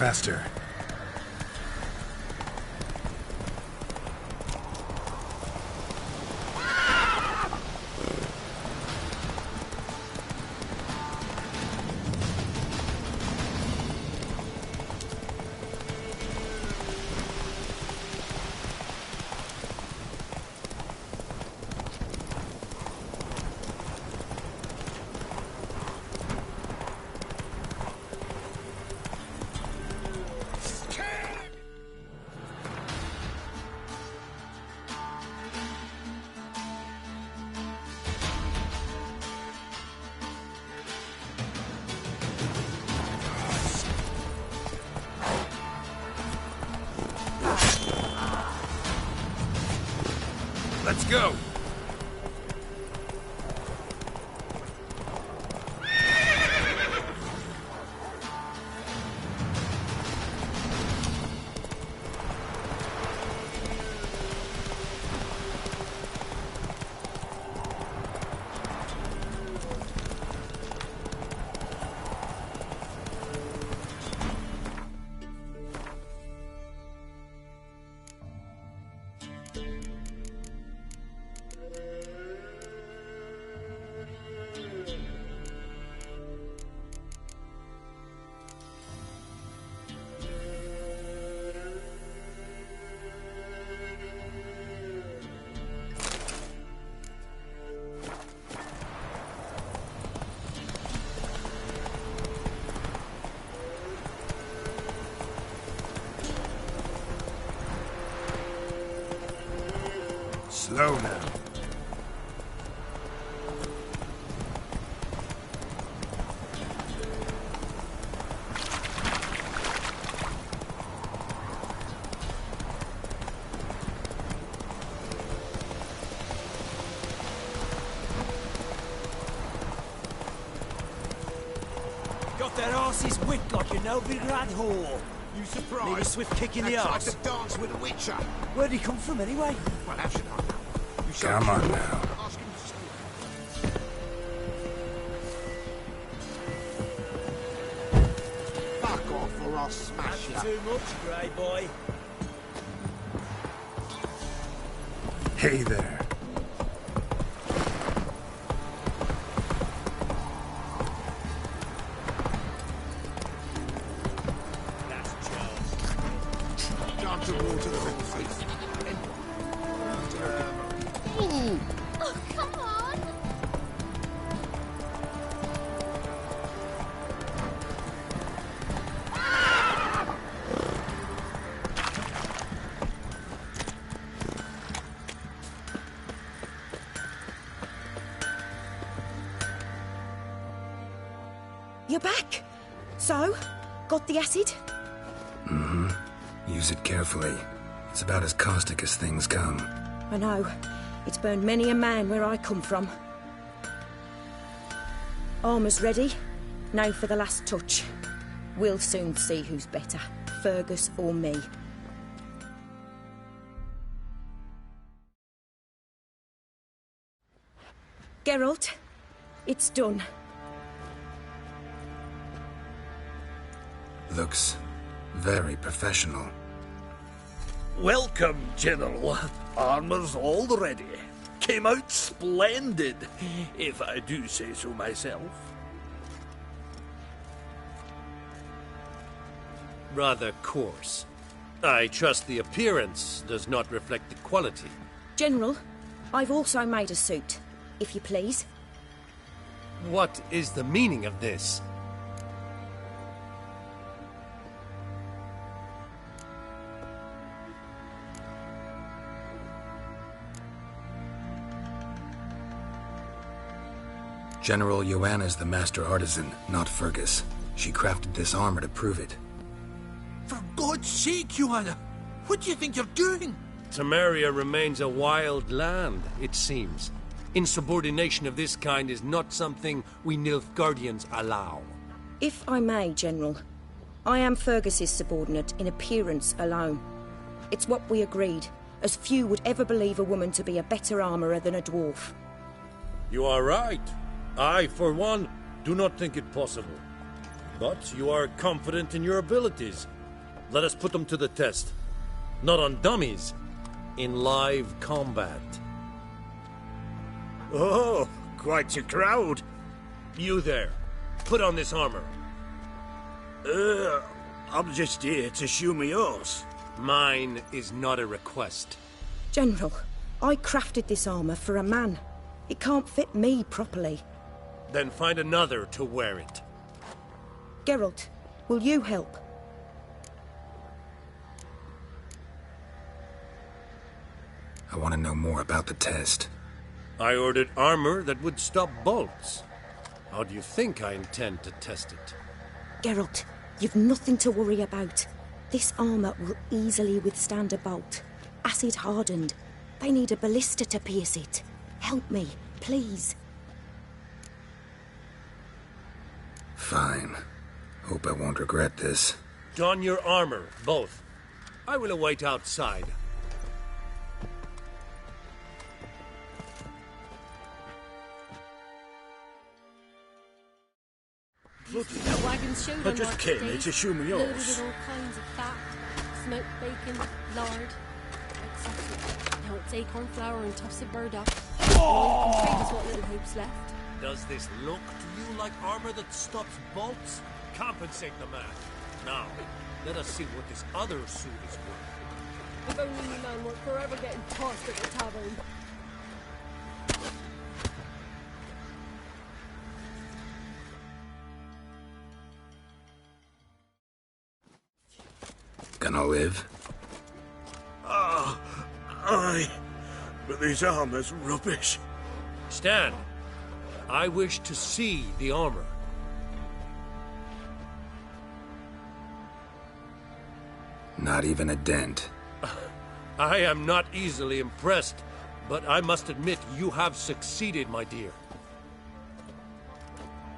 faster. Let's go! Slow now. Got that arse's wit like you know, big rat whore. You surprised? Need a swift kick in the I tried arse. to dance with a witcher. Where'd he come from anyway? Well, how should I know? You showed Come on you. now. Ask him to stay. Fuck off or I'll smash you. Too much, grey boy. Hey there. That's Joe. Time to water the river face. Oh, come on! You're back. So, got the acid? Use it carefully. It's about as caustic as things come. I know. It's burned many a man where I come from. Armour's ready. Now for the last touch. We'll soon see who's better, Fergus or me. Geralt, it's done. Looks very professional. Welcome, General. Armor's all ready. Came out splendid, if I do say so myself. Rather coarse. I trust the appearance does not reflect the quality. General, I've also made a suit, if you please. What is the meaning of this? General Joanna's the master artisan, not Fergus. She crafted this armor to prove it. For God's sake, Joanna, what do you think you're doing? Temeria remains a wild land, it seems. Insubordination of this kind is not something we Nilfgaardians allow. If I may, General, I am Fergus's subordinate in appearance alone. It's what we agreed, as few would ever believe a woman to be a better armourer than a dwarf. You are right. I, for one, do not think it possible. But you are confident in your abilities. Let us put them to the test. Not on dummies, in live combat. Oh, quite a crowd. You there, put on this armor. I'm just here to show me yours. Mine is not a request. General, I crafted this armour for a man. It can't fit me properly. Then find another to wear it. Geralt, will you help? I want to know more about the test. I ordered armor that would stop bolts. How do you think I intend to test it? Geralt, you've nothing to worry about. This armour will easily withstand a bolt. Acid hardened. They need a ballista to pierce it. Help me, please. Fine. Hope I won't regret this. Don your armor, both. I will await outside. Bloody hell. Wagons showed I on just market came here days, to show me loaded yours. with all kinds of fat, smoked bacon, lard, exotic. Now it's acorn flour and tufts of burdock. All you can trade is what little hope's left. Does this look to you like armor that stops bolts? Compensate the man. Now, let us see what this other suit is worth. If only me man weren't forever getting tossed at the tavern. Gonna live? Aye, but this armor's rubbish. Stand. I wish to see the armor. Not even a dent. I am not easily impressed, but I must admit you have succeeded, my dear.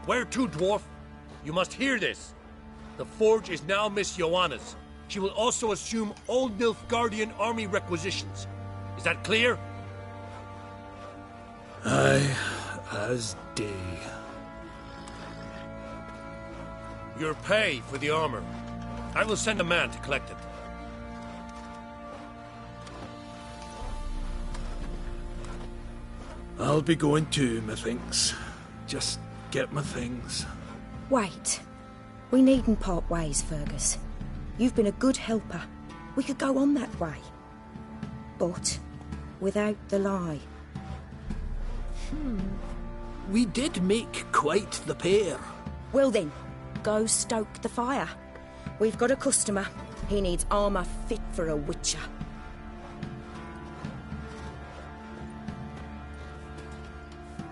Where to, dwarf? You must hear this. The forge is now Miss Joanna's. She will also assume Old Nilfgaardian army requisitions. Is that clear? Aye, as day. Your pay for the armor. I will send a man to collect it. I'll be going too, methinks. Just get my things. Wait. We needn't part ways, Fergus. You've been a good helper. We could go on that way. But without the lie. We did make quite the pair. Well then, go stoke the fire. We've got a customer. He needs armour fit for a witcher.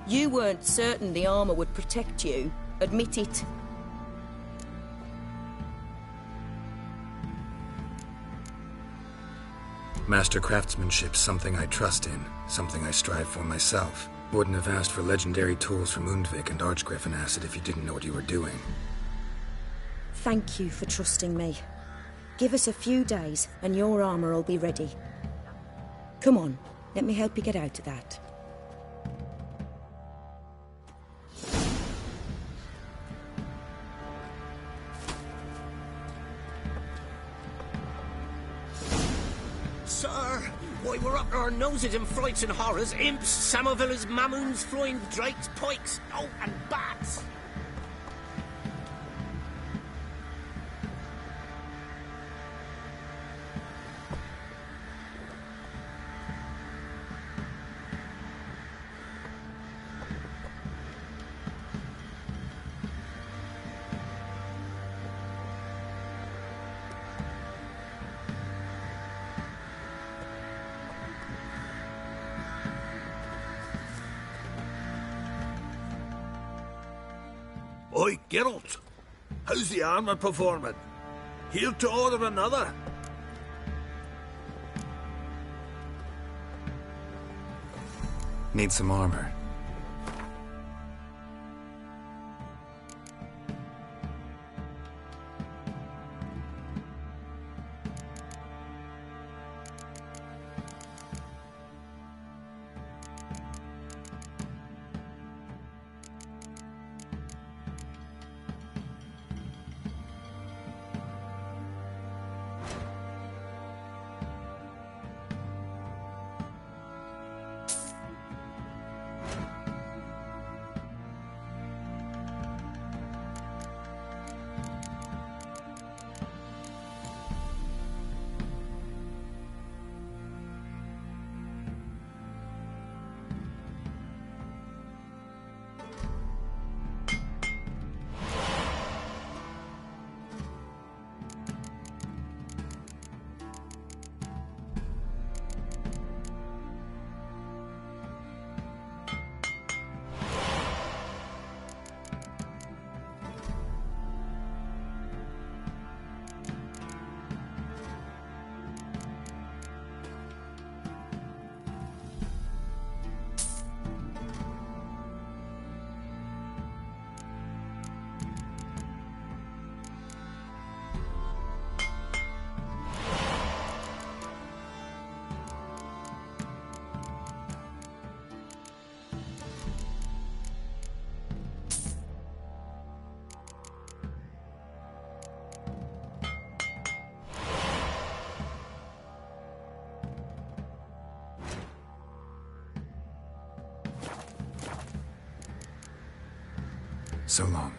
You weren't certain the armour would protect you. Admit it. Master craftsmanship's something I trust in, something I strive for myself. Wouldn't have asked for legendary tools from Undvik and Archgriffin acid if you didn't know what you were doing. Thank you for trusting me. Give us a few days and your armour will be ready. Come on, let me help you get out of that. Sir, why we're up to our noses in frights and horrors, imps, samovillas, mamoons, flying drakes, pikes, oh, and bats. Oi, Geralt. How's the armour performing? Here to order another? Need some armor. So long.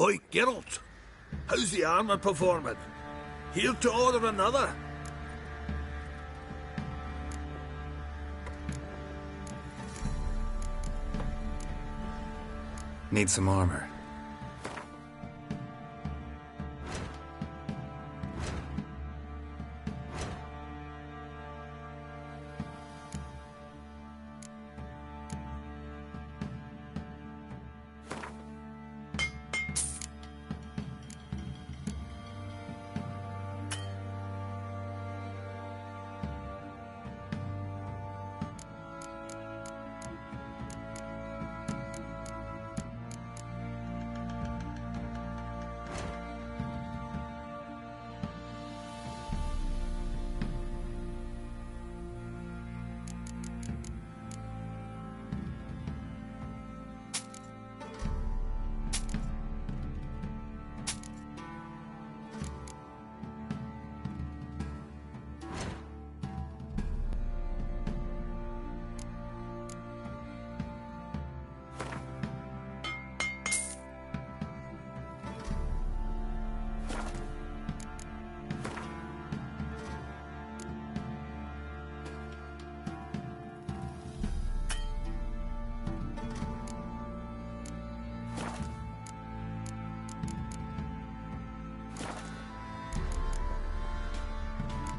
Oi, Geralt! How's the armour performing? Here to order another? Need some armor.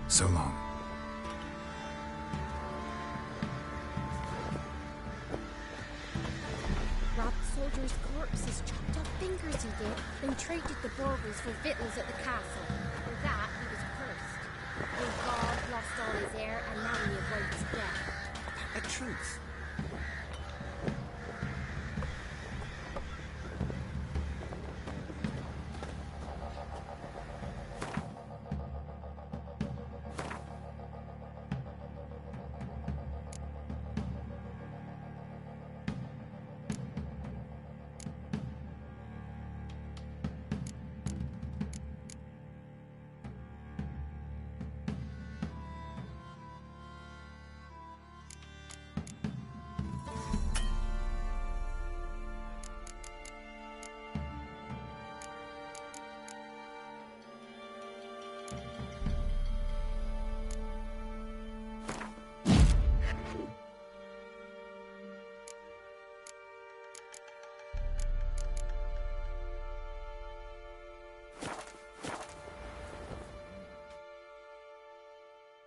So long. Robbed soldiers' corpses, chopped off fingers he did, then traded the burghers for victuals at the castle. For that, he was cursed. His God lost all his heir, and now he awaits death. A truth.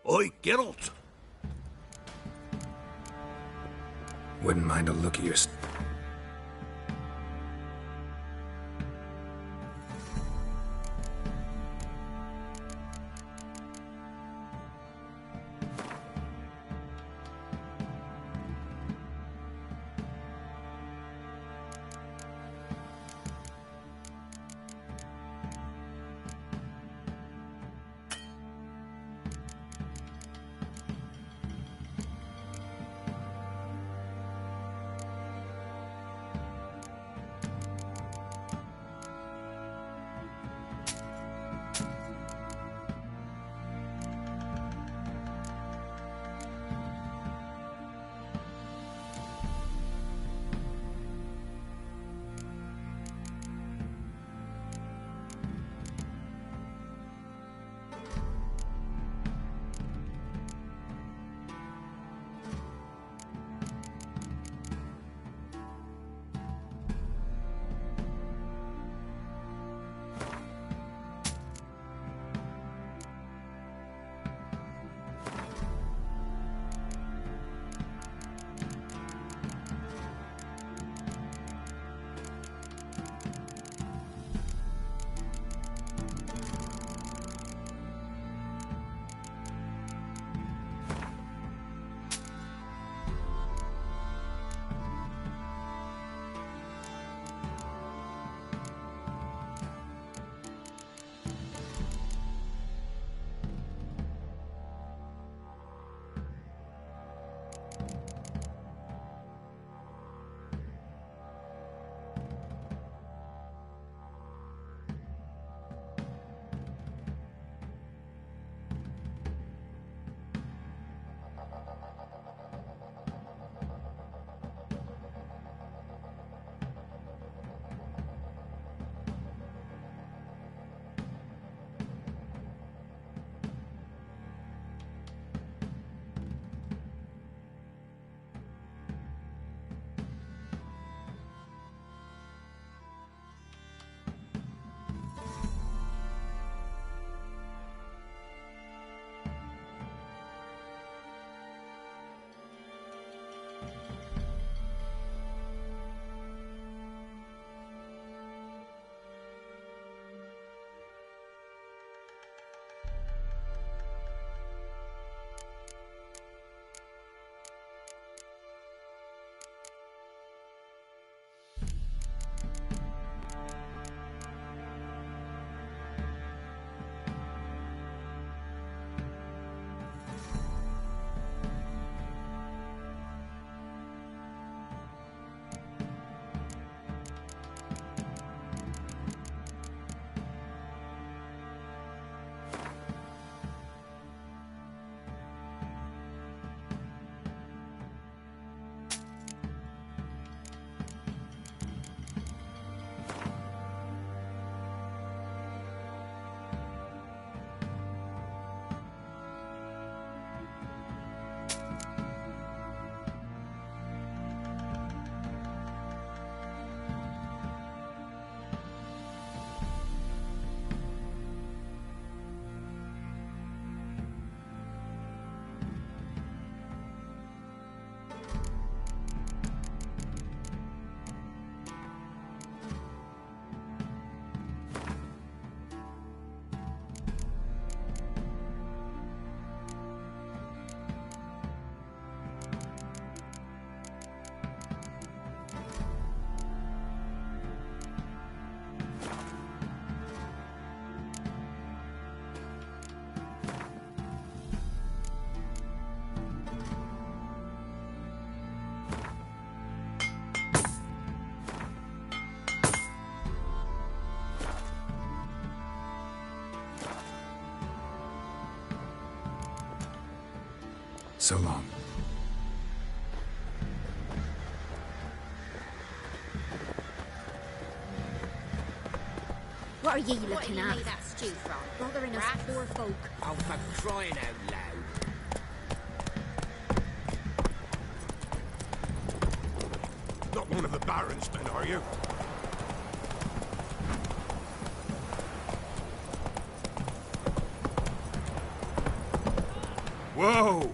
Oi, Geralt! Wouldn't mind a look at your... So long. What are ye looking at? Made that stew from? Bothering us poor folk. Oh, for crying out loud. Not one of the Baron's men, are you? Whoa!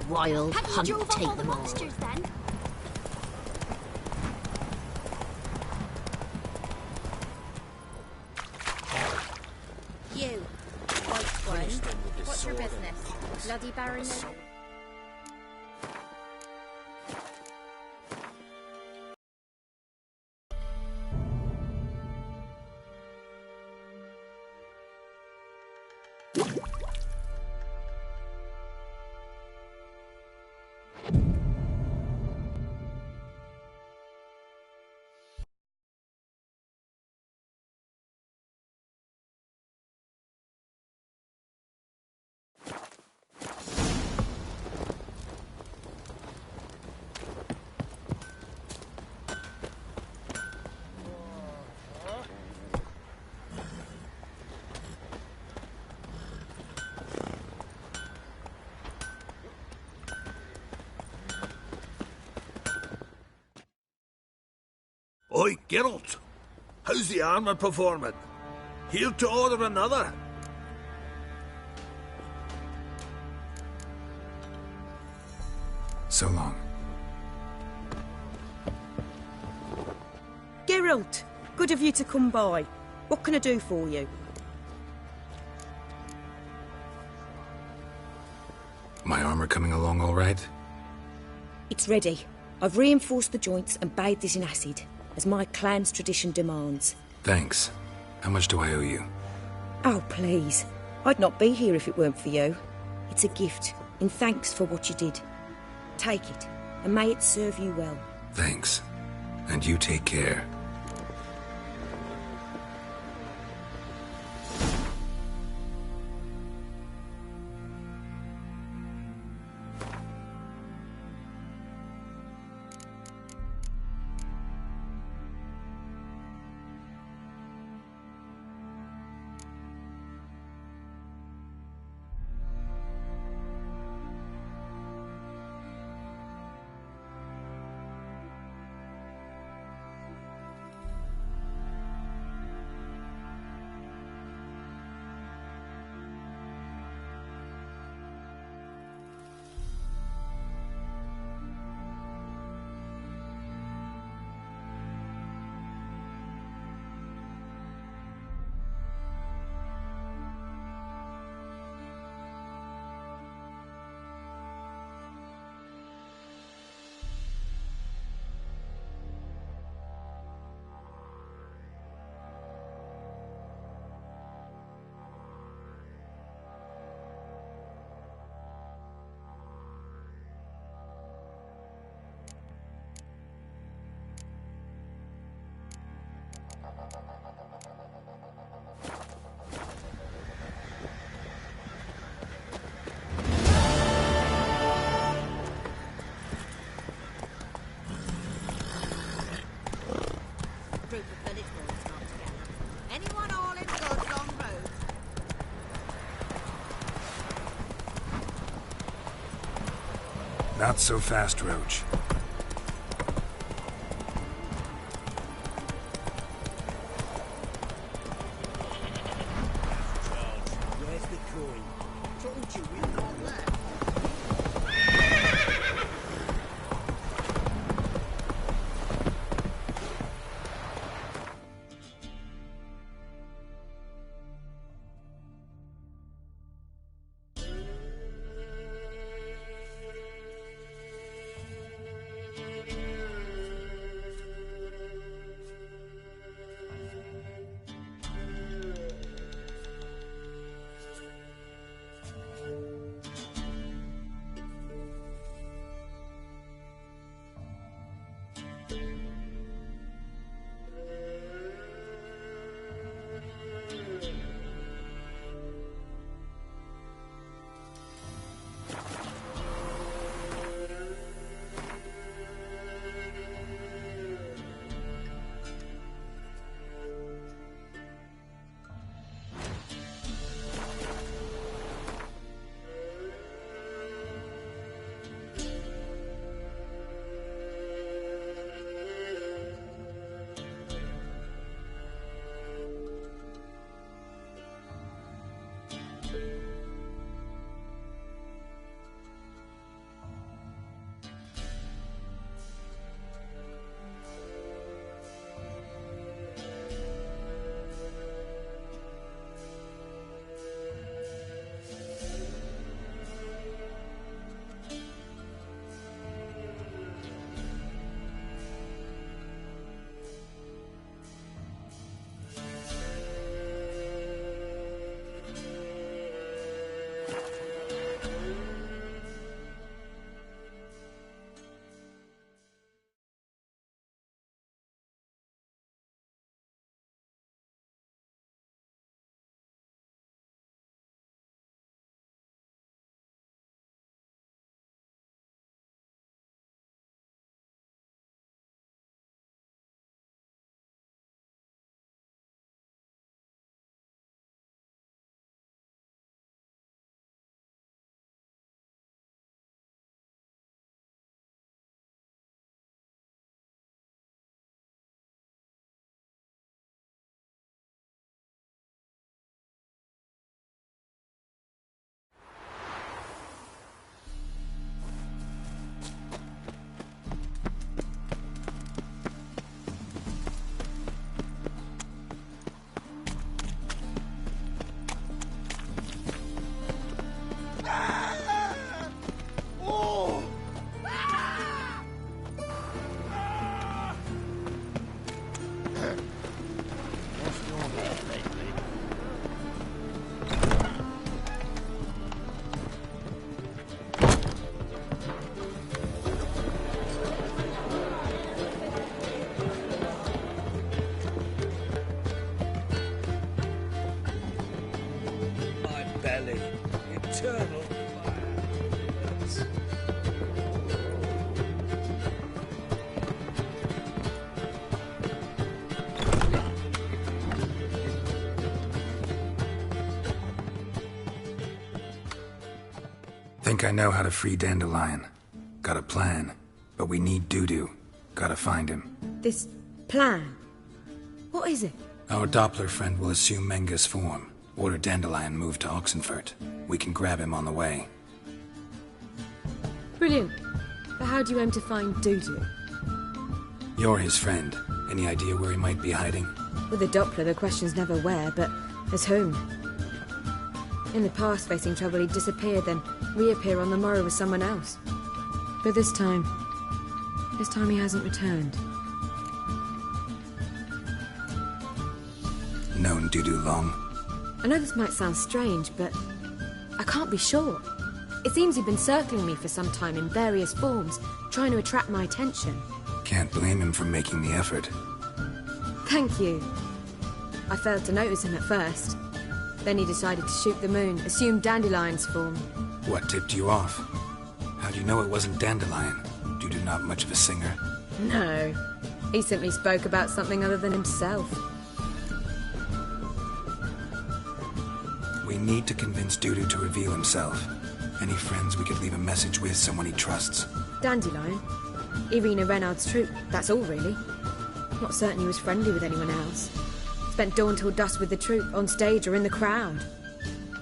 Wild hunt, take them all. Monsters, then? You, white one. What's your business? Bloody Baron? Oi, Geralt. How's the armour performing? Here to order another? So long. Geralt, good of you to come by. What can I do for you? My armor coming along all right? It's ready. I've reinforced the joints and bathed it in acid, as my clan's tradition demands. Thanks. How much do I owe you? Oh, please. I'd not be here if it weren't for you. It's a gift, in thanks for what you did. Take it, and may it serve you well. Thanks. And you take care. Not so fast, Roach. Where's the coin? Told you we've got left. belly. Eternal fire. Think I know how to free Dandelion. Got a plan. But we need Dudu. Gotta find him. This plan? What is it? Our Doppler friend will assume Menga's form. Order Dandelion moved to Oxenfurt. We can grab him on the way. Brilliant. But how do you aim to find Dudu? You're his friend. Any idea where he might be hiding? With a Doppler, the question's never where, but as whom? In the past, facing trouble, he'd disappear, then reappear on the morrow with someone else. But this time he hasn't returned. Known Dudu long? I know this might sound strange, but I can't be sure. It seems he'd been circling me for some time in various forms, trying to attract my attention. Can't blame him for making the effort. Thank you. I failed to notice him at first. Then he decided to shoot the moon, assume Dandelion's form. What tipped you off? How do you know it wasn't Dandelion? Dudu not much of a singer. No. He simply spoke about something other than himself. We We need to convince Dudu to reveal himself. Any friends we could leave a message with, someone he trusts? Dandelion. Irina Renard's troupe, that's all really. Not certain he was friendly with anyone else. Spent dawn till dusk with the troupe, on stage or in the crowd.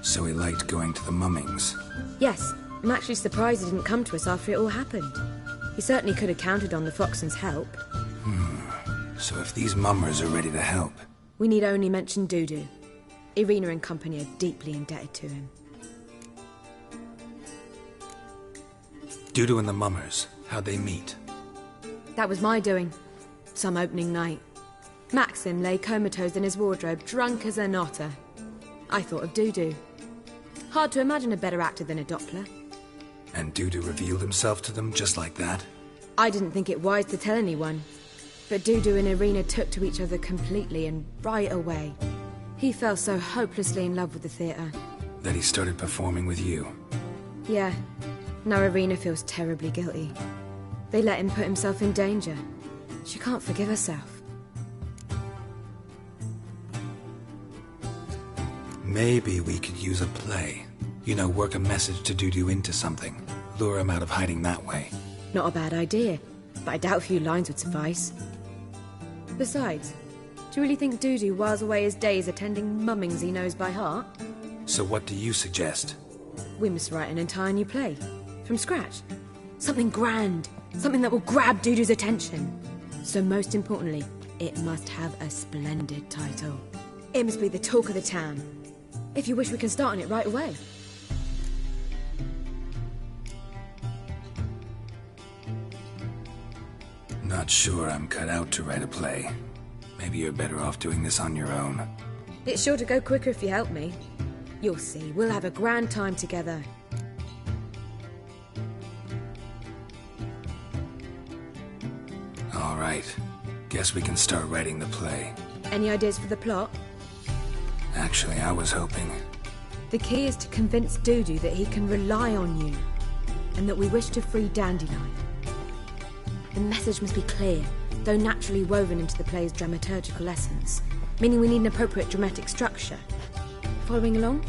So he liked going to the mummings. Yes, I'm actually surprised he didn't come to us after it all happened. He certainly could have counted on the Foxton's help. So if these mummers are ready to help... We need only mention Dudu. Irina and company are deeply indebted to him. Dudu and the mummers, how'd they meet? That was my doing. Some opening night. Maxim lay comatose in his wardrobe, drunk as an otter. I thought of Dudu. Hard to imagine a better actor than a Doppler. And Dudu revealed himself to them just like that? I didn't think it wise to tell anyone. But Dudu and Irina took to each other completely and right away. He fell so hopelessly in love with the theatre. That he started performing with you? Yeah. Now Irina feels terribly guilty. They let him put himself in danger. She can't forgive herself. Maybe we could use a play. You know, work a message to Dudu into something. Lure him out of hiding that way. Not a bad idea, but I doubt a few lines would suffice. Besides, do you really think Dudu whiles away his days attending mummings he knows by heart? So what do you suggest? We must write an entire new play. From scratch. Something grand. Something that will grab Dudu's attention. So most importantly, it must have a splendid title. It must be the talk of the town. If you wish, we can start on it right away. Not sure I'm cut out to write a play. Maybe you're better off doing this on your own. It's sure to go quicker if you help me. You'll see, we'll have a grand time together. All right. Guess we can start writing the play. Any ideas for the plot? Actually, I was hoping... The key is to convince Dudu that he can rely on you, and that we wish to free Dandelion. The message must be clear, though naturally woven into the play's dramaturgical essence, meaning we need an appropriate dramatic structure. Following along?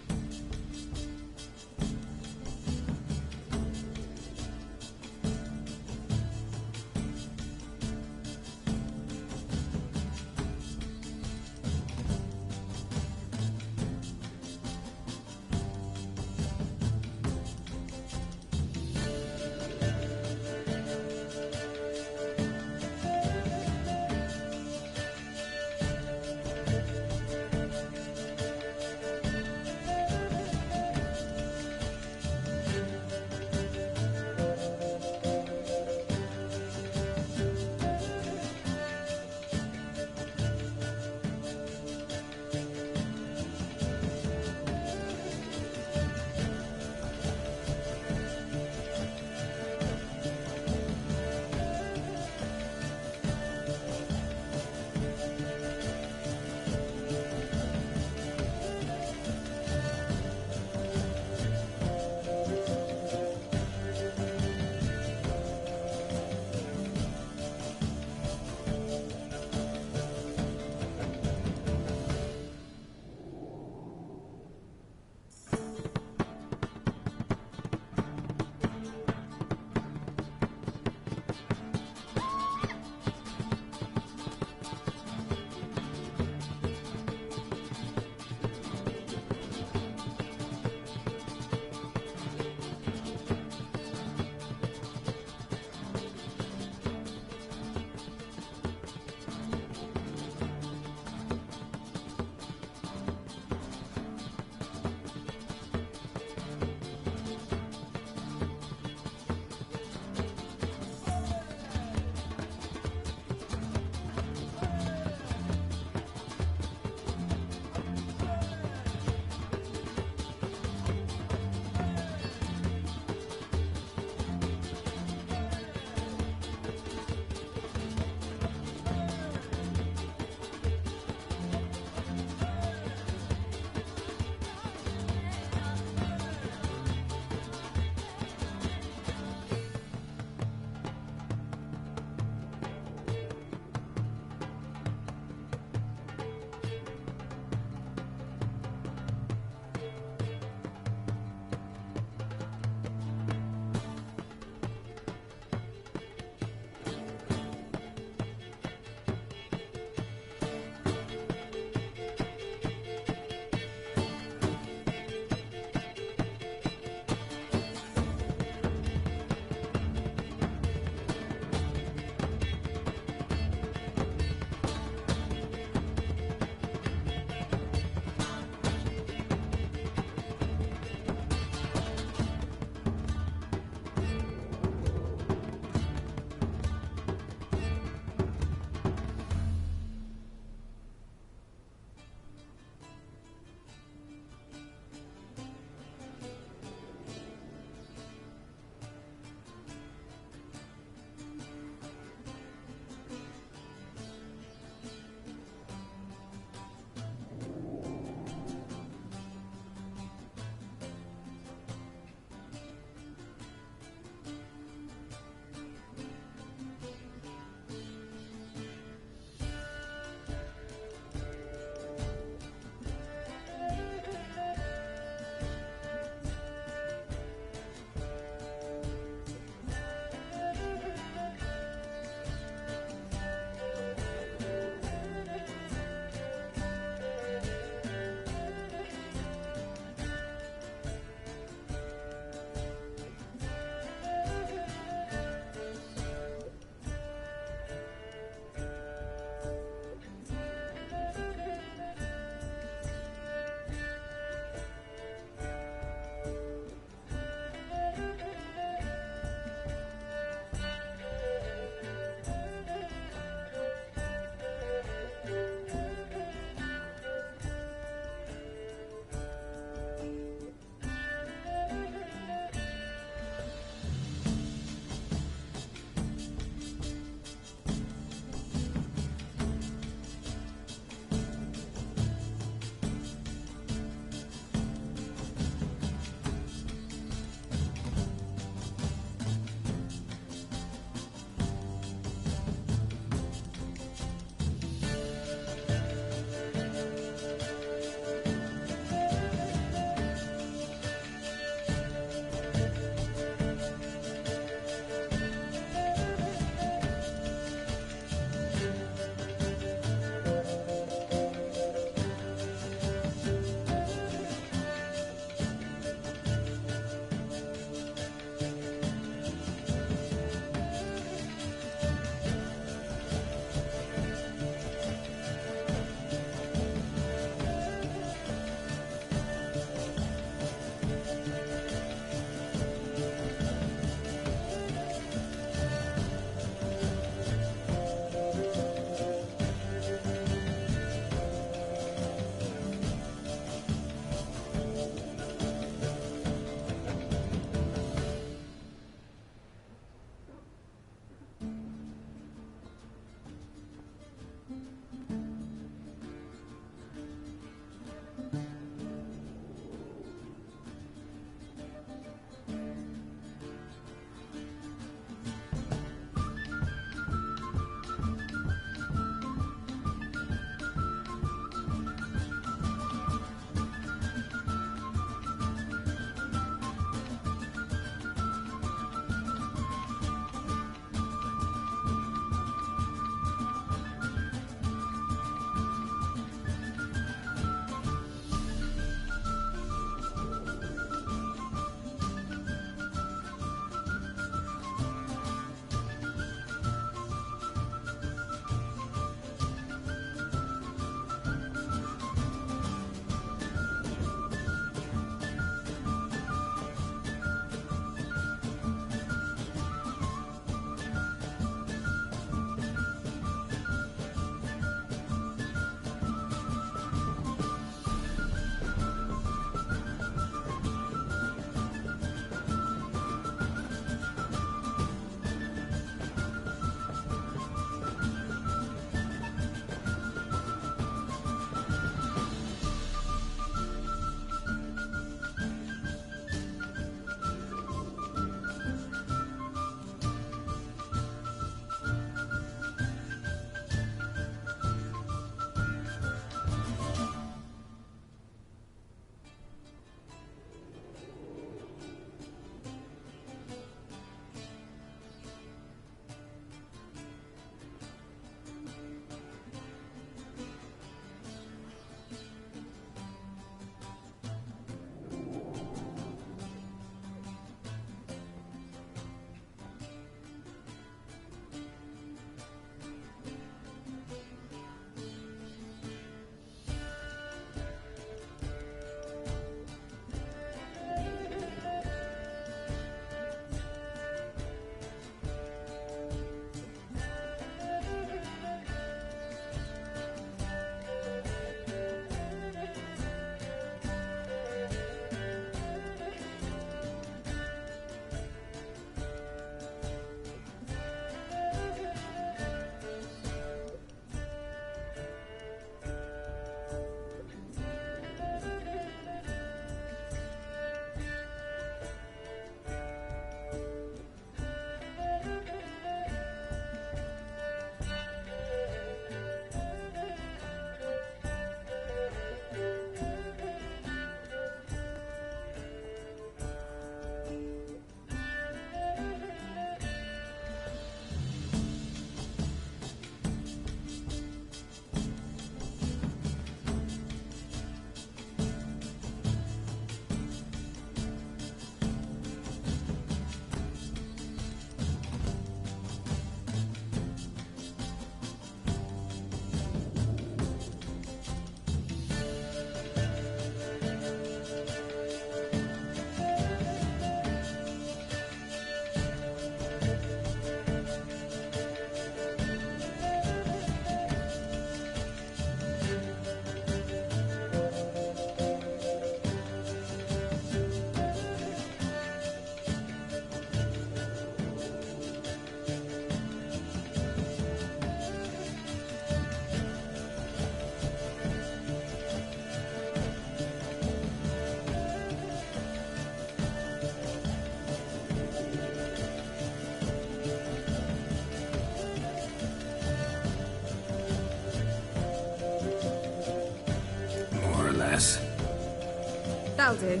That'll do.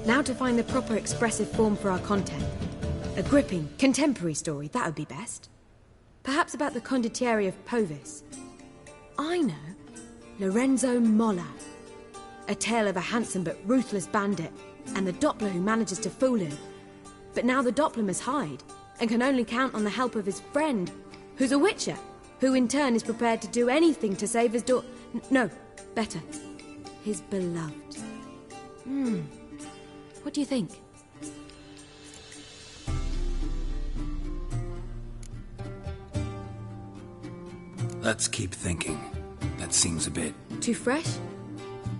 Now to find the proper expressive form for our content. A gripping, contemporary story, that would be best. Perhaps about the condottieri of Povis. I know. Lorenzo Molla. A tale of a handsome but ruthless bandit, and the Doppler who manages to fool him. But now the Doppler must hide, and can only count on the help of his friend, who's a witcher, who in turn is prepared to do anything to save his no, better, his beloved. What do you think? Let's keep thinking. That seems a bit... Too fresh?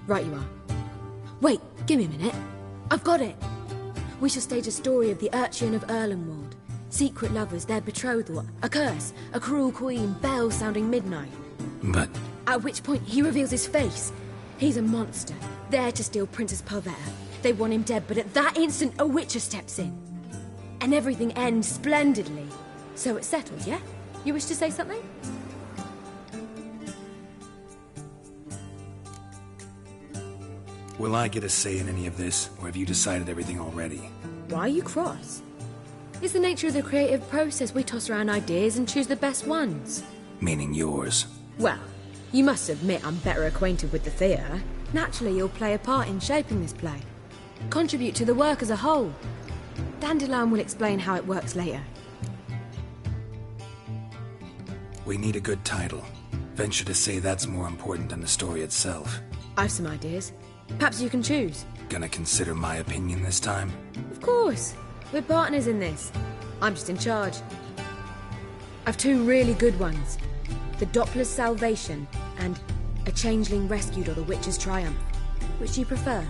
Right you are. Wait, give me a minute. I've got it! We shall stage a story of the Urchin of Erlenwald. Secret lovers, their betrothal, a curse, a cruel queen, bells sounding midnight. But... At which point he reveals his face. He's a monster, there to steal Princess Pavetta. They want him dead, but at that instant a witcher steps in. And everything ends splendidly. So it's settled, yeah? You wish to say something? Will I get a say in any of this, or have you decided everything already? Why are you cross? It's the nature of the creative process. We toss around ideas and choose the best ones. Meaning yours. Well, you must admit I'm better acquainted with the theatre. Naturally, you'll play a part in shaping this play. Contribute to the work as a whole. Dandelion will explain how it works later. We need a good title. Venture to say that's more important than the story itself. I've some ideas. Perhaps you can choose. Gonna consider my opinion this time? Of course. We're partners in this. I'm just in charge. I've two really good ones. The Doppler's Salvation and A Changeling Rescued or the Witch's Triumph. Which do you prefer?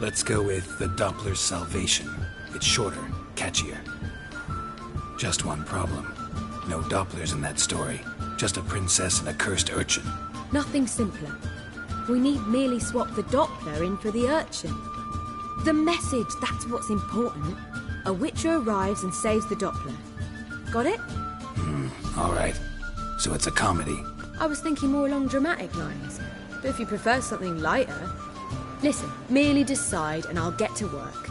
Let's go with the Doppler's Salvation. It's shorter, catchier. Just one problem. No Dopplers in that story. Just a princess and a cursed urchin. Nothing simpler. We need merely swap the Doppler in for the urchin. The message, that's what's important. A witcher arrives and saves the Doppler. Got it? All right. So it's a comedy. I was thinking more along dramatic lines. But if you prefer something lighter... Listen, merely decide and I'll get to work.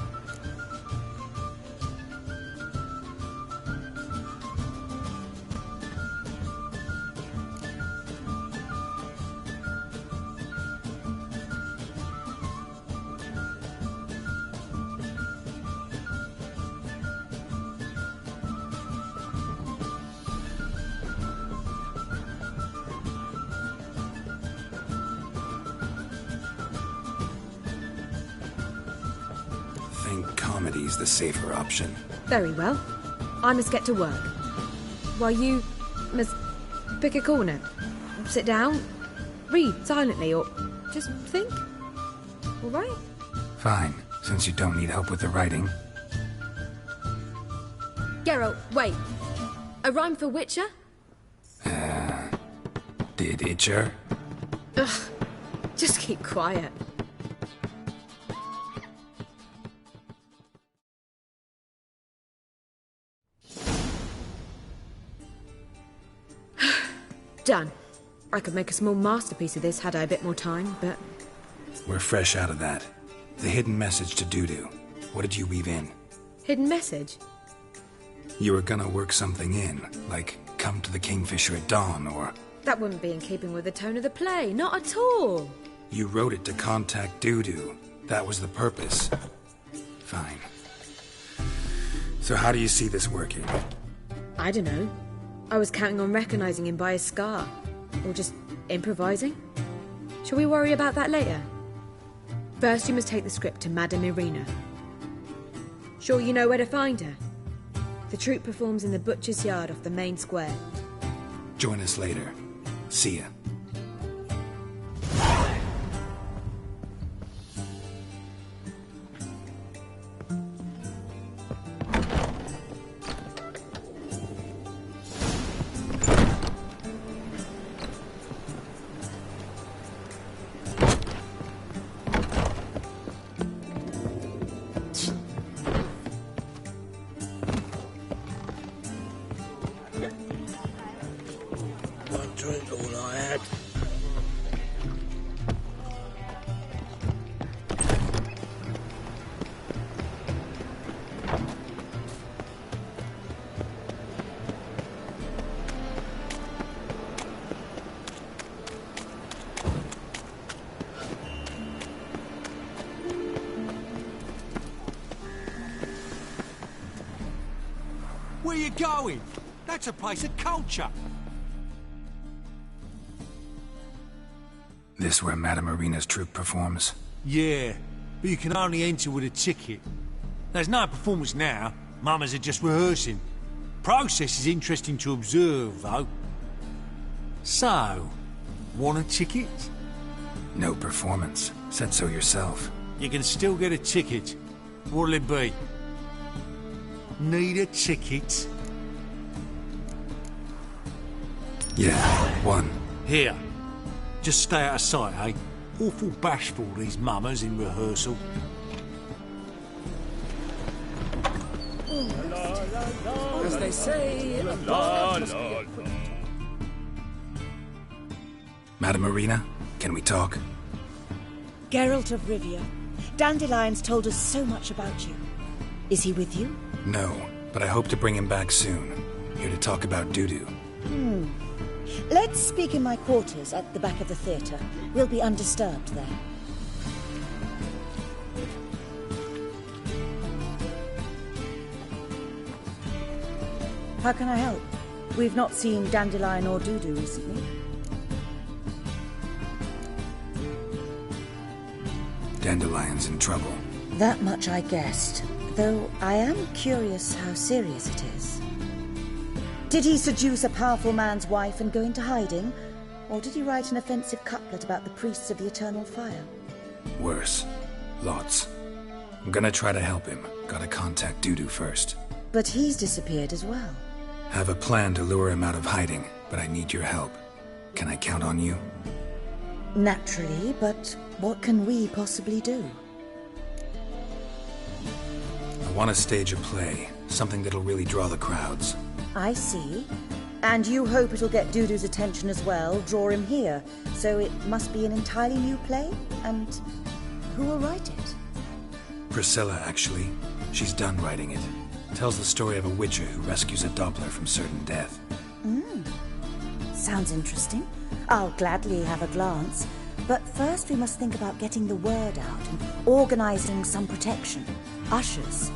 Comedy's the safer option. Very well. I must get to work. While you must pick a corner. Sit down, read silently, or just think. All right? Fine, since you don't need help with the writing. Geralt, wait. A rhyme for Witcher? Did Itcher? Ugh, just keep quiet. Done. I could make a small masterpiece of this had I a bit more time, but... We're fresh out of that. The hidden message to Dudu. What did you weave in? Hidden message? You were gonna work something in, like come to the Kingfisher at dawn, or... That wouldn't be in keeping with the tone of the play, not at all. You wrote it to contact Dudu. That was the purpose. Fine. So how do you see this working? I don't know. I was counting on recognizing him by his scar. Or just improvising. Shall we worry about that later? First, you must take the script to Madame Irina. Sure you know where to find her? The troupe performs in the butcher's yard off the main square. Join us later. See ya. Drink all I had. Where you going? That's a place of culture. This where Madame Irina's troupe performs? Yeah, but you can only enter with a ticket. There's no performance now. Mamas are just rehearsing. Process is interesting to observe, though. So, want a ticket? No performance. Said so yourself. You can still get a ticket. What'll it be? Need a ticket? Yeah, one. Here. Just stay out of sight, eh? Awful bashful, these mamas in rehearsal. As they say, Madame Irina, can we talk? Geralt of Rivia, Dandelion's told us so much about you. Is he with you? No, but I hope to bring him back soon. Here to talk about Dudu. Let's speak in my quarters at the back of the theatre. We'll be undisturbed there. How can I help? We've not seen Dandelion or Dudu recently. Dandelion's in trouble. That much I guessed, though I am curious how serious it is. Did he seduce a powerful man's wife and go into hiding? Or did he write an offensive couplet about the priests of the eternal fire? Worse. Lots. I'm gonna try to help him. Gotta contact Dudu first. But he's disappeared as well. Have a plan to lure him out of hiding, but I need your help. Can I count on you? Naturally, but what can we possibly do? I want to stage a play. Something that'll really draw the crowds. I see. And you hope it'll get Dudu's attention as well, draw him here. So it must be an entirely new play? And who will write it? Priscilla, actually. She's done writing it. Tells the story of a witcher who rescues a Doppler from certain death. Sounds interesting. I'll gladly have a glance. But first we must think about getting the word out and organizing some protection. Ushers.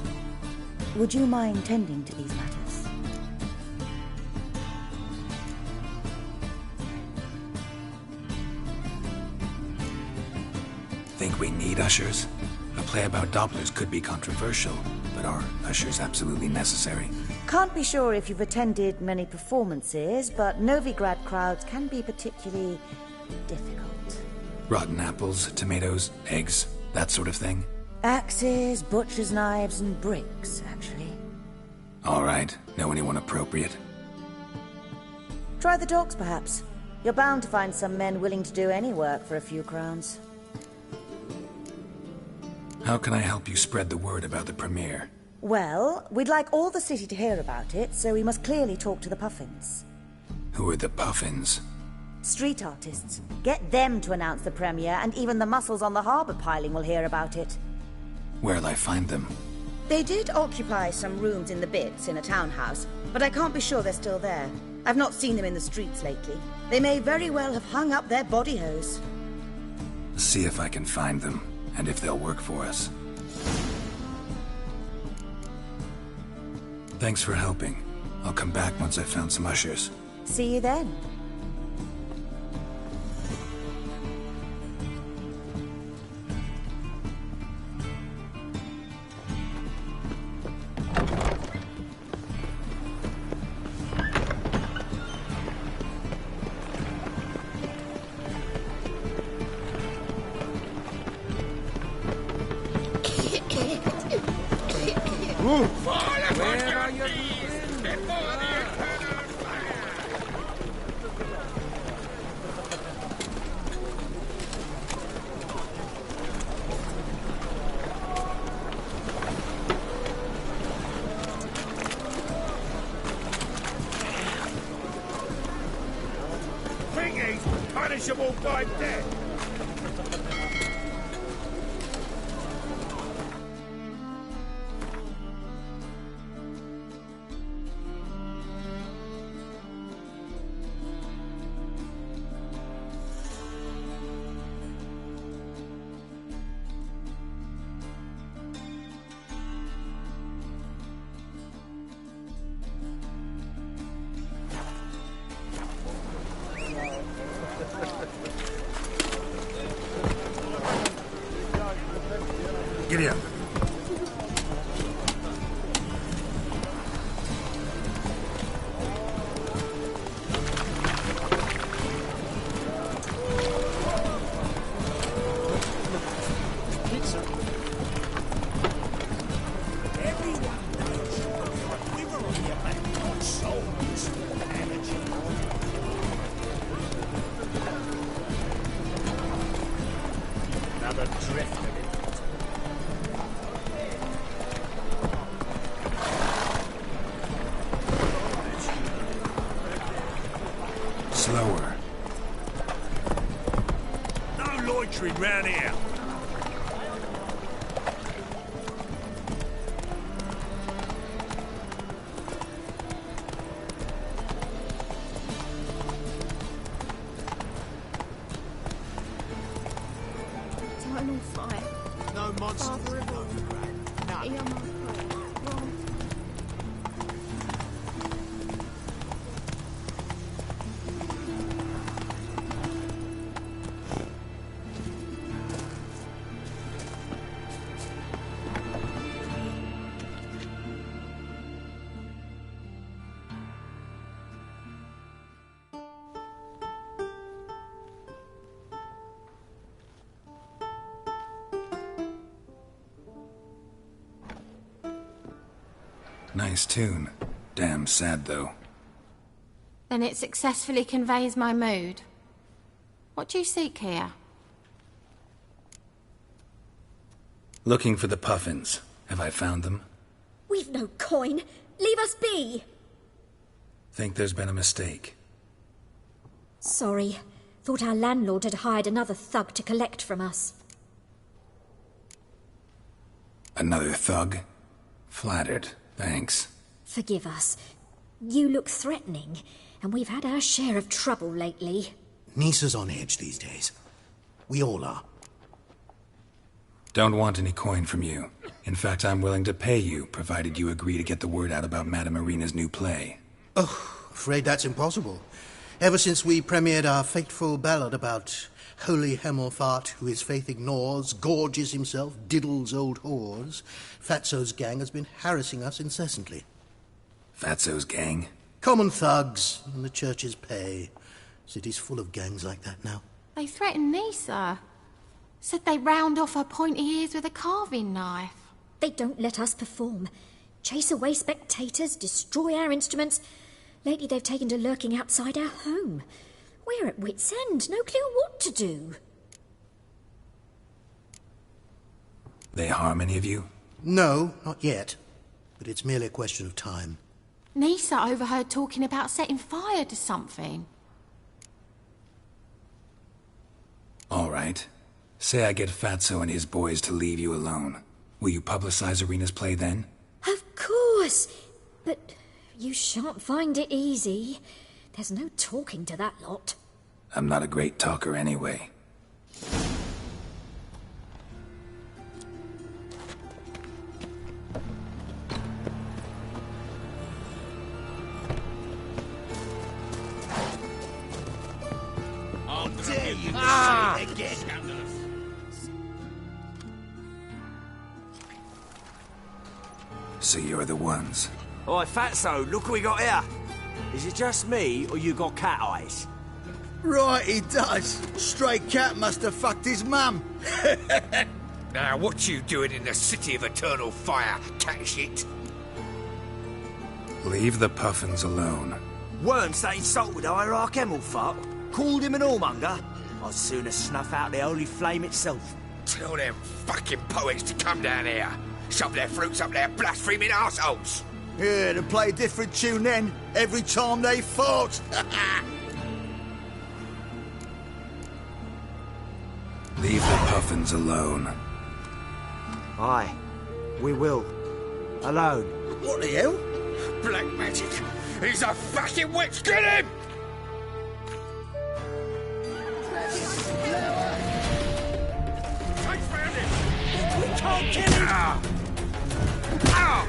Would you mind tending to these matters? Think we need ushers? A play about Dopplers could be controversial, but are ushers absolutely necessary? Can't be sure if you've attended many performances, but Novigrad crowds can be particularly difficult. Rotten apples, tomatoes, eggs, that sort of thing? Axes, butcher's knives, and bricks, actually. All right. Know anyone appropriate? Try the dogs, perhaps. You're bound to find some men willing to do any work for a few crowns. How can I help you spread the word about the premiere? Well, we'd like all the city to hear about it, so we must clearly talk to the Puffins. Who are the Puffins? Street artists. Get them to announce the premiere, and even the muscles on the harbour piling will hear about it. Where'll I find them? They did occupy some rooms in the Bits in a townhouse, but I can't be sure they're still there. I've not seen them in the streets lately. They may very well have hung up their body hose. See if I can find them, and if they'll work for us. Thanks for helping. I'll come back once I've found some ushers. See you then. Punishable by death. Giddy up. Another drift of it. Slower. No loitering round here. Eternal fire. No monsters. Father of all. Hear my prayer. Lord. Nice tune. Damn sad, though. Then it successfully conveys my mood. What do you seek here? Looking for the puffins. Have I found them? We've no coin. Leave us be. Think there's been a mistake. Sorry. Thought our landlord had hired another thug to collect from us. Another thug? Flattered. Thanks. Forgive us. You look threatening, and we've had our share of trouble lately. Nisa's on edge these days. We all are. Don't want any coin from you. In fact, I'm willing to pay you, provided you agree to get the word out about Madame Irina's new play. Oh, afraid that's impossible. Ever since we premiered our fateful ballad about holy Hemelfart, who his faith ignores, gorges himself, diddles old whores, Fatso's gang has been harassing us incessantly. Fatso's gang? Common thugs in the church's pay. City's full of gangs like that now. They threatened Nisa. Said they'd round off her pointy ears with a carving knife. They don't let us perform. Chase away spectators, destroy our instruments. Lately they've taken to lurking outside our home. We're at wit's end, no clue what to do. They harm any of you? No, not yet. But it's merely a question of time. Nisa overheard talking about setting fire to something. All right. Say I get Fatso and his boys to leave you alone. Will you publicize Irina's play then? Of course. But you shan't find it easy. There's no talking to that lot. I'm not a great talker anyway. So you're the ones. Oi, Fatso, look what we got here. Is it just me, or you got cat eyes? Right, he does. Stray cat must have fucked his mum. Now, what you doing in the City of Eternal Fire, cat shit? Leave the puffins alone. Worms that insulted Hierarch Emelfart, called him an whoremonger. I'd sooner snuff out the holy flame itself. Tell them fucking poets to come down here. Shove their fruits up their blaspheming arseholes. Yeah, to play a different tune then, every time they fought. Leave the puffins alone. Aye, we will. Alone. What the hell? Black magic. He's a fucking witch. Get him! I found him. We can't kill him! Ow!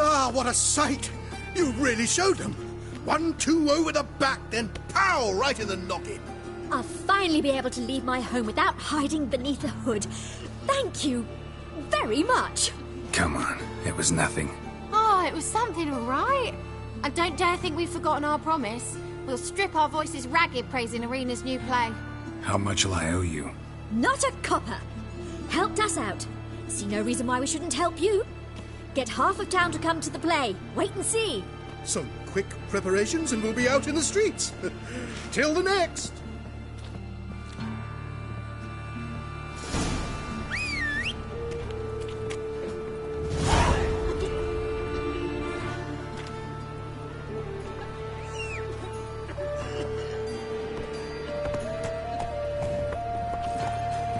Ah, what a sight! You really showed them. 1-2 over the back, then pow, right in the noggin. I'll finally be able to leave my home without hiding beneath a hood. Thank you very much. Come on, it was nothing. Oh, it was something, all right. I don't dare think we've forgotten our promise. We'll strip our voices ragged praising Arena's new play. How much will I owe you? Not a copper. Helped us out. See no reason why we shouldn't help you. Get half of town to come to the play. Wait and see. Some quick preparations and we'll be out in the streets. Till the next.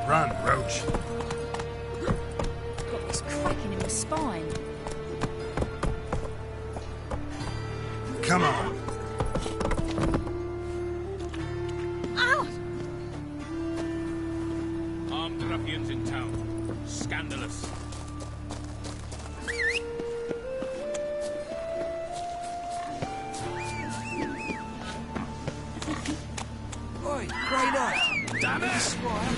Run, Roach. Got this cracking in my spine. Come on. Ow! Armed ruffians in town. Scandalous. Oi, grey night. Damn it! Squire.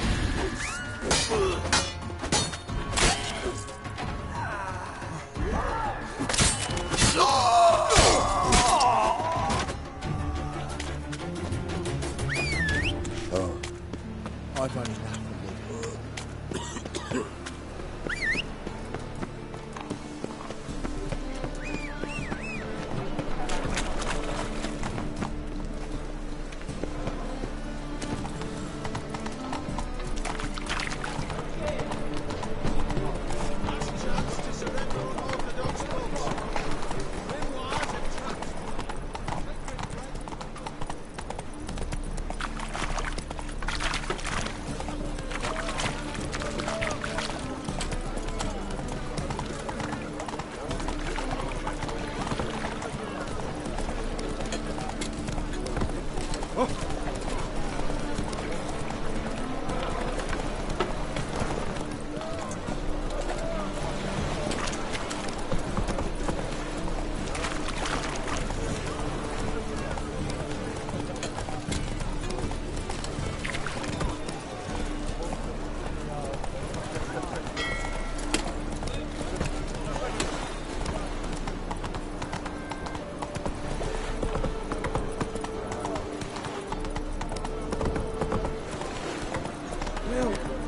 I've only nothing.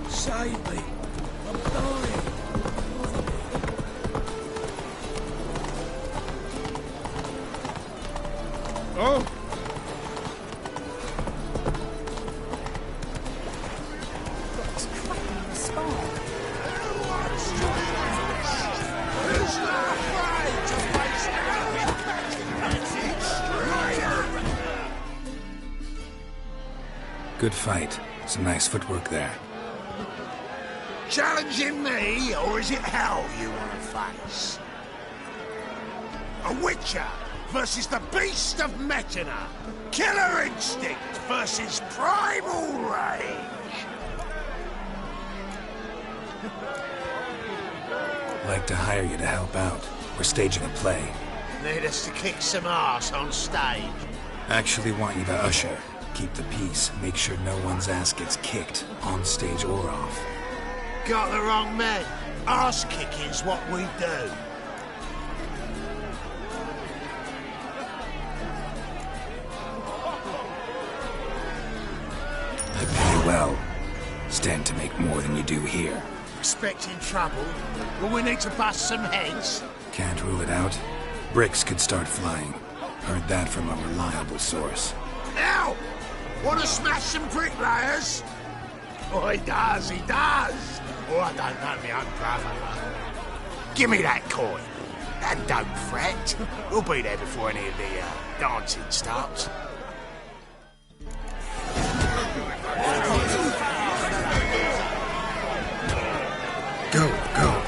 Save me. I'm dying. Oh! Got this cracking in my spine. Good fight. Some nice footwork there. Challenging me, or is it hell you want to face? A Witcher versus the Beast of Metina. Killer instinct versus primal rage. Like to hire you to help out. We're staging a play. Need us to kick some ass on stage. Actually want you to usher. Keep the peace. Make sure no one's ass gets kicked, on stage or off. Got the wrong man. Arse kicking's what we do. I pay well. Stand to make more than you do here. Expecting trouble? Will we need to bust some heads? Can't rule it out. Bricks could start flying. Heard that from a reliable source. Now! Want to smash some bricklayers? Oh, he does, he does! Oh, I don't know my own brother. Give me that coin. And don't fret. We'll be there before any of the dancing starts. Go, go.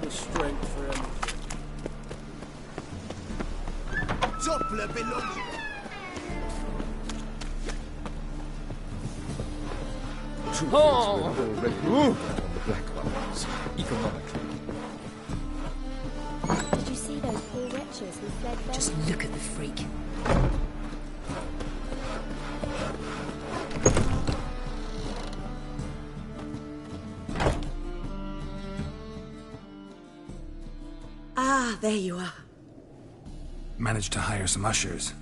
The strength for him. Doppler belongs. Oh! Did you see those poor wretches who fled there? Just look at the freak. Ah, there you are. Managed to hire some ushers.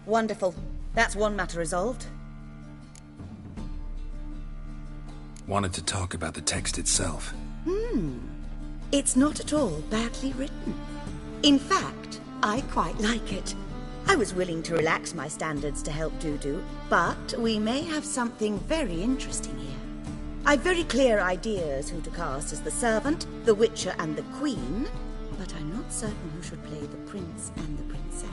Wonderful. That's one matter resolved. Wanted to talk about the text itself. It's not at all badly written. In fact, I quite like it. I was willing to relax my standards to help Dudu, but we may have something very interesting here. I've very clear ideas who to cast as the servant, the witcher and the queen, but I'm not certain who should play the prince and the princess.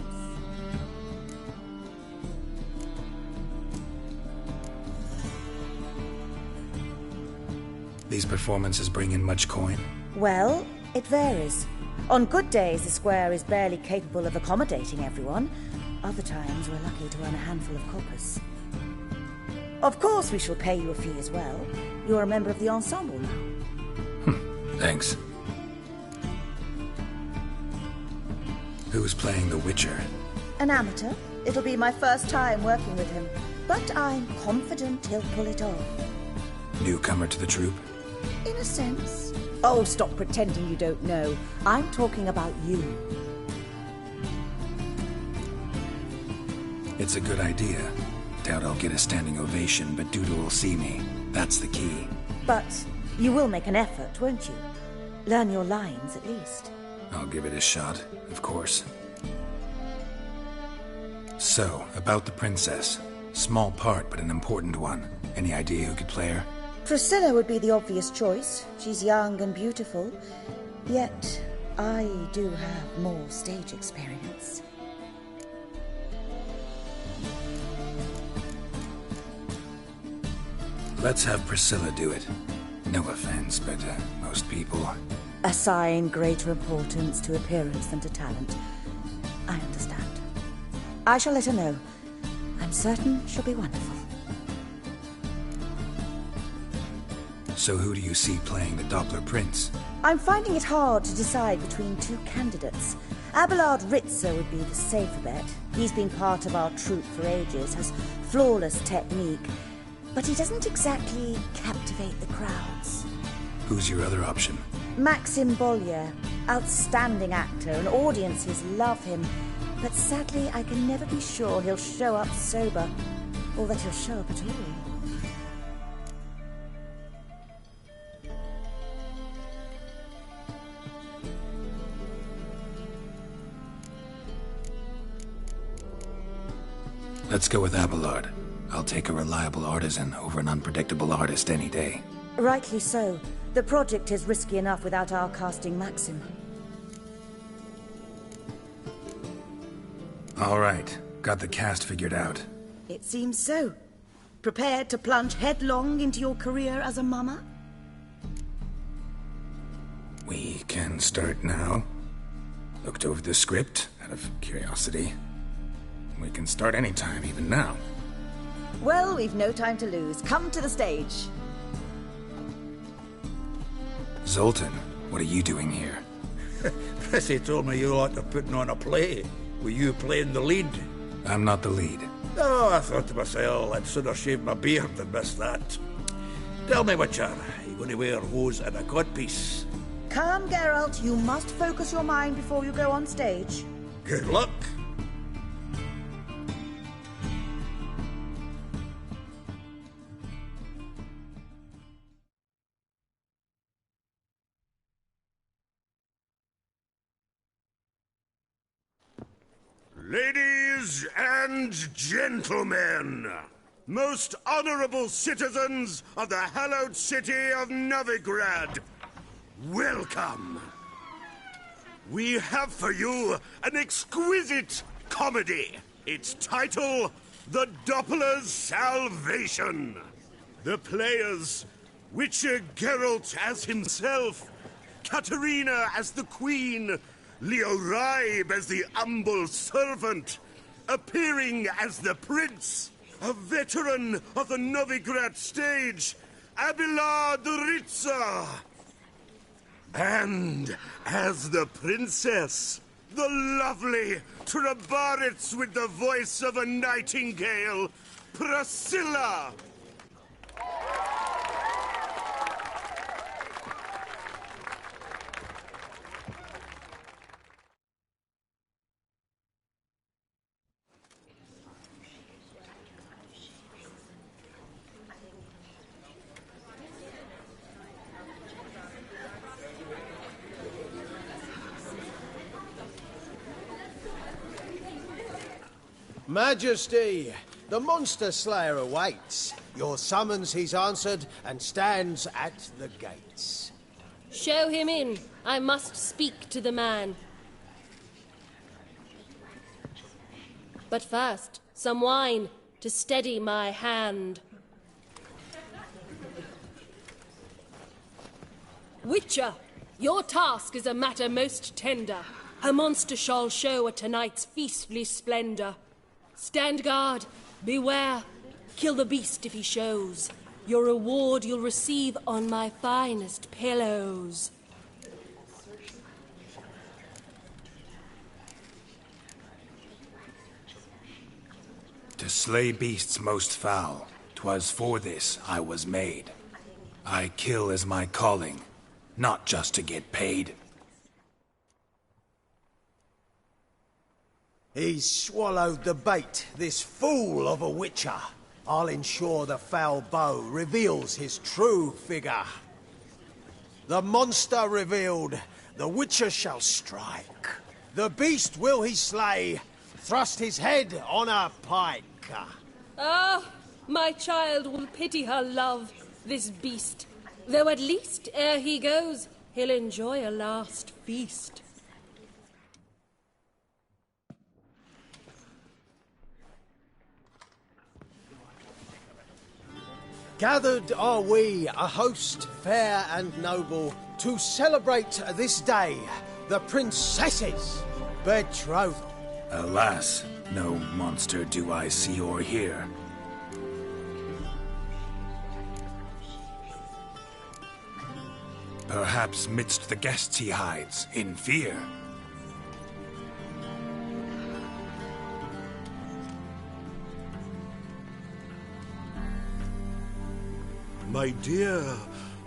These performances bring in much coin? Well, it varies. On good days, the square is barely capable of accommodating everyone. Other times, we're lucky to earn a handful of coppers. Of course, we shall pay you a fee as well. You're a member of the ensemble now. Thanks. Who's playing the Witcher? An amateur. It'll be my first time working with him, but I'm confident he'll pull it off. Newcomer to the troupe? In a sense. Oh, stop pretending you don't know. I'm talking about you. It's a good idea. Doubt I'll get a standing ovation, but Dudu will see me. That's the key. But you will make an effort, won't you? Learn your lines, at least. I'll give it a shot, of course. So, about the princess. Small part, but an important one. Any idea who could play her? Priscilla would be the obvious choice. She's young and beautiful. Yet, I do have more stage experience. Let's have Priscilla do it. No offense, but most people... Assign greater importance to appearance than to talent. I understand. I shall let her know. I'm certain she'll be wonderful. So who do you see playing the Doppler Prince? I'm finding it hard to decide between two candidates. Abelard Ritzer would be the safer bet. He's been part of our troupe for ages, has flawless technique, but he doesn't exactly captivate the crowds. Who's your other option? Maxim Bollier, outstanding actor, and audiences love him. But sadly, I can never be sure he'll show up sober, or that he'll show up at all. Let's go with Abelard. I'll take a reliable artisan over an unpredictable artist any day. Rightly so. The project is risky enough without our casting Maxim. All right. Got the cast figured out. It seems so. Prepared to plunge headlong into your career as a mama? We can start now. Looked over the script out of curiosity. We can start anytime, even now. Well, we've no time to lose. Come to the stage. Zoltan, what are you doing here? Prissy told me you ought to putting on a play. Were you playing the lead? I'm not the lead. Oh, I thought to myself, I'd sooner shave my beard than miss that. Tell me, Witcher, are you going to wear hose and a codpiece? Calm, Geralt. You must focus your mind before you go on stage. Good luck. Ladies and gentlemen, most honorable citizens of the hallowed city of Novigrad, welcome. We have for you an exquisite comedy. Its title, The Doppler's Salvation. The players, Witcher Geralt as himself, Katerina as the Queen, Leo Raib as the humble servant, appearing as the prince, a veteran of the Novigrad stage, Abelard the Ritzer. And as the princess, the lovely Trabaritz with the voice of a nightingale, Priscilla. Majesty, the monster slayer awaits. Your summons he's answered and stands at the gates. Show him in. I must speak to the man. But first, some wine to steady my hand. Witcher, your task is a matter most tender. A monster shall show at tonight's feastly splendor. Stand guard, beware, kill the beast if he shows. Your reward you'll receive on my finest pillows. To slay beasts most foul, 'twas for this I was made. I kill as my calling, not just to get paid. He's swallowed the bait, this fool of a witcher. I'll ensure the foul bow reveals his true figure. The monster revealed, the witcher shall strike. The beast will he slay, thrust his head on a pike. Ah, my child will pity her love, this beast. Though at least, ere he goes, he'll enjoy a last feast. Gathered are we, a host fair and noble, to celebrate this day, the princess's betrothal. Alas, no monster do I see or hear. Perhaps midst the guests he hides, in fear. My dear,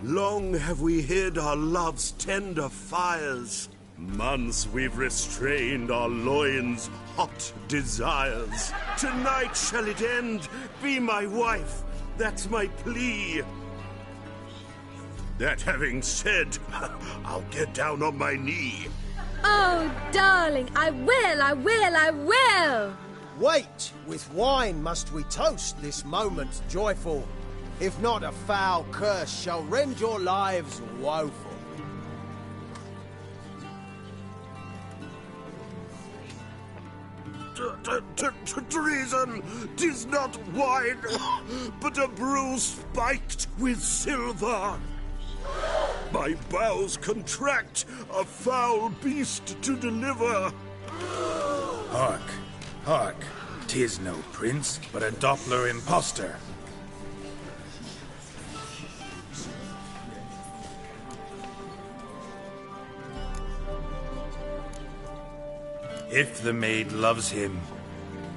long have we hid our love's tender fires. Months we've restrained our loins' hot desires. Tonight shall it end, be my wife, that's my plea. That having said, I'll get down on my knee. Oh, darling, I will! Wait, with wine must we toast this moment joyful. If not, a foul curse shall rend your lives woeful. Treason! 'Tis not wine, but a brew spiked with silver. My bowels contract, a foul beast to deliver. Hark, hark. 'Tis no prince, but a Doppler impostor. If the maid loves him,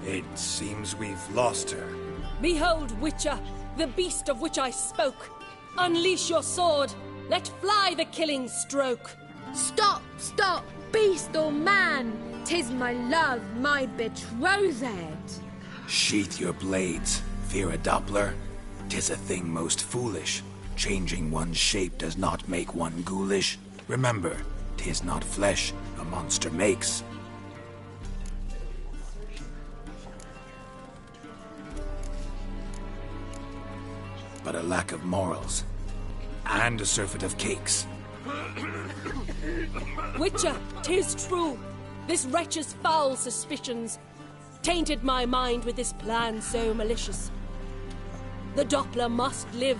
it seems we've lost her. Behold, Witcher, the beast of which I spoke. Unleash your sword. Let fly the killing stroke. Stop, beast or man! 'Tis my love, my betrothed. Sheath your blades, fear a Doppler. 'Tis a thing most foolish. Changing one's shape does not make one ghoulish. Remember, 'tis not flesh a monster makes. But a lack of morals, and a surfeit of cakes. Witcher, 'tis true. This wretch's foul suspicions tainted my mind with this plan so malicious. The Doppler must live.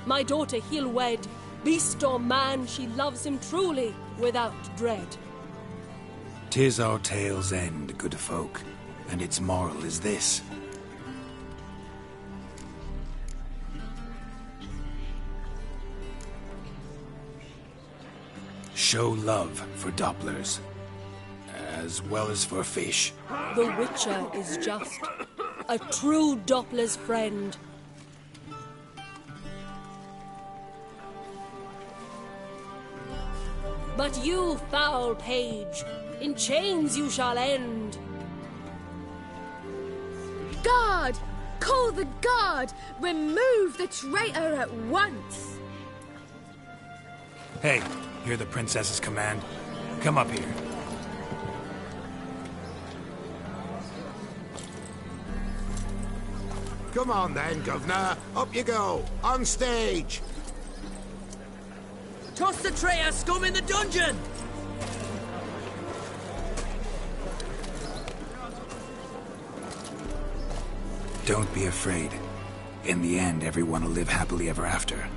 My daughter he'll wed. Beast or man, she loves him truly, without dread. 'Tis our tale's end, good folk, and its moral is this. Show love for Dopplers, as well as for fish. The Witcher is just a true Doppler's friend. But you, foul page, in chains you shall end. Guard! Call the guard! Remove the traitor at once! Hey, hear the princess's command? Come up here. Come on then, Governor. Up you go. On stage. Toss the traitor scum in the dungeon! Don't be afraid. In the end, everyone will live happily ever after.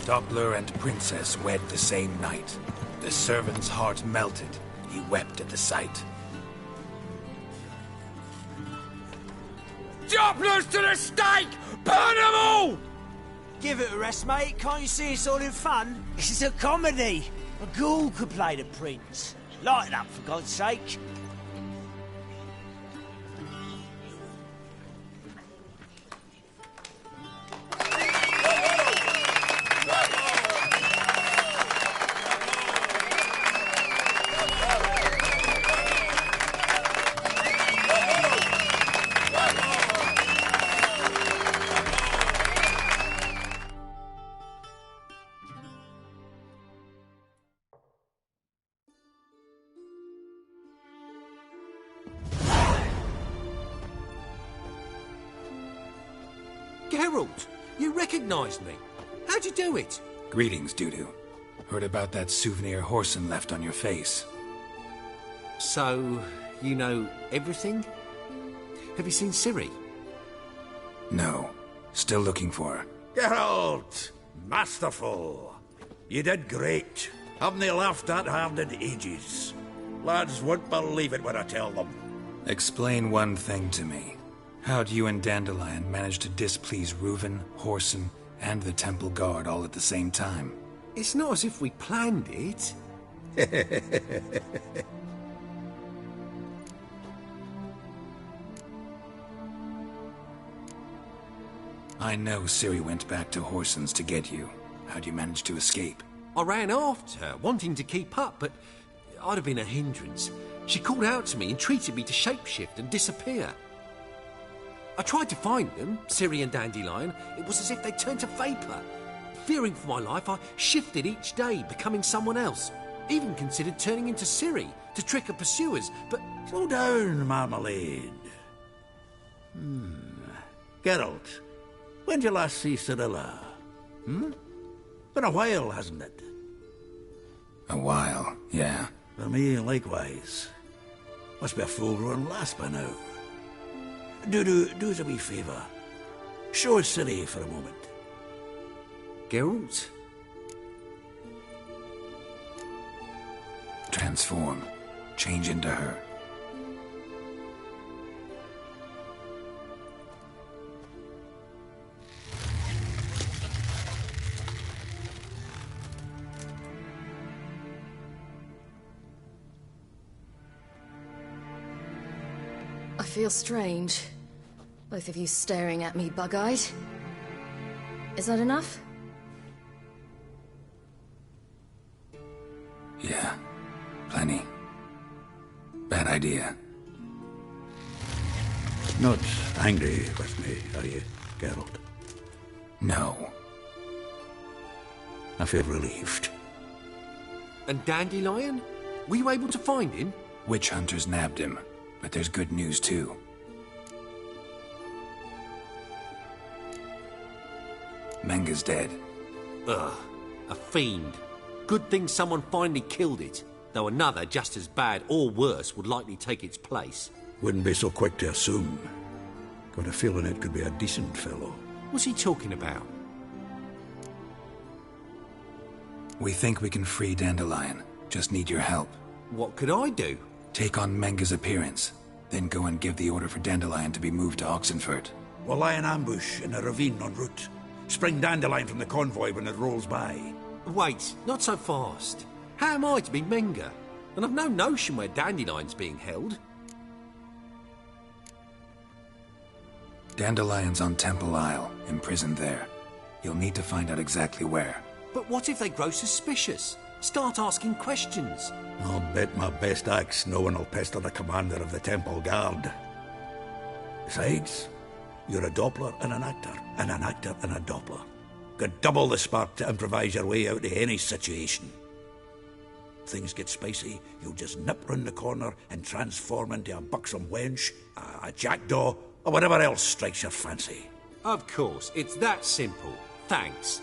Doppler and Princess wed the same night. The servant's heart melted. He wept at the sight. Dopplers to the stake! Burn them all! Give it a rest, mate. Can't you see it's all in fun? This is a comedy. A ghoul could play the prince. Lighten up, for God's sake. Geralt, you recognized me. How'd you do it? Greetings, Dudu. Heard about that souvenir Horson left on your face. So, you know everything? Have you seen Ciri? No. Still looking for her. Geralt! Masterful! You did great. Haven't they laughed that hard in ages? Lads won't believe it when I tell them. Explain one thing to me. How'd you and Dandelion manage to displease Reuven, Horson, and the Temple Guard all at the same time? It's not as if we planned it. I know Ciri went back to Horson's to get you. How'd you manage to escape? I ran after her, wanting to keep up, but I'd have been a hindrance. She called out to me and treated me to shapeshift and disappear. I tried to find them, Ciri and Dandelion. It was as if they turned to vapour. Fearing for my life, I shifted each day, becoming someone else. Even considered turning into Ciri to trick her pursuers, but... Slow down, Marmalade. Geralt, when'd you last see Cirilla? Been a while, hasn't it? A while, yeah. For me, likewise. Must be a full-grown lass by now. Do us a wee favour. Show us Ciri for a moment. Geralt? Transform. Change into her. I feel strange. Both of you staring at me bug-eyed. Is that enough? Yeah. Plenty. Bad idea. Not angry with me, are you, Geralt? No. I feel relieved. And Dandelion? Were you able to find him? Witch hunters nabbed him, but there's good news too. Menga's dead. Ugh, a fiend. Good thing someone finally killed it, though another just as bad or worse would likely take its place. Wouldn't be so quick to assume. Got a feeling it could be a decent fellow. What's he talking about? We think we can free Dandelion. Just need your help. What could I do? Take on Menga's appearance, then go and give the order for Dandelion to be moved to Oxenfurt. We'll lie in ambush in a ravine en route. Spring Dandelion from the convoy when it rolls by. Wait, not so fast. How am I to be Menga? And I've no notion where Dandelion's being held. Dandelion's on Temple Isle, imprisoned there. You'll need to find out exactly where. But what if they grow suspicious? Start asking questions. I'll bet my best axe no one will pester the commander of the Temple Guard. Besides, you're a Doppler and an actor and a Doppler. Got double the spark to improvise your way out of any situation. If things get spicy, you'll just nip round the corner and transform into a buxom wench, a jackdaw, or whatever else strikes your fancy. Of course, it's that simple. Thanks.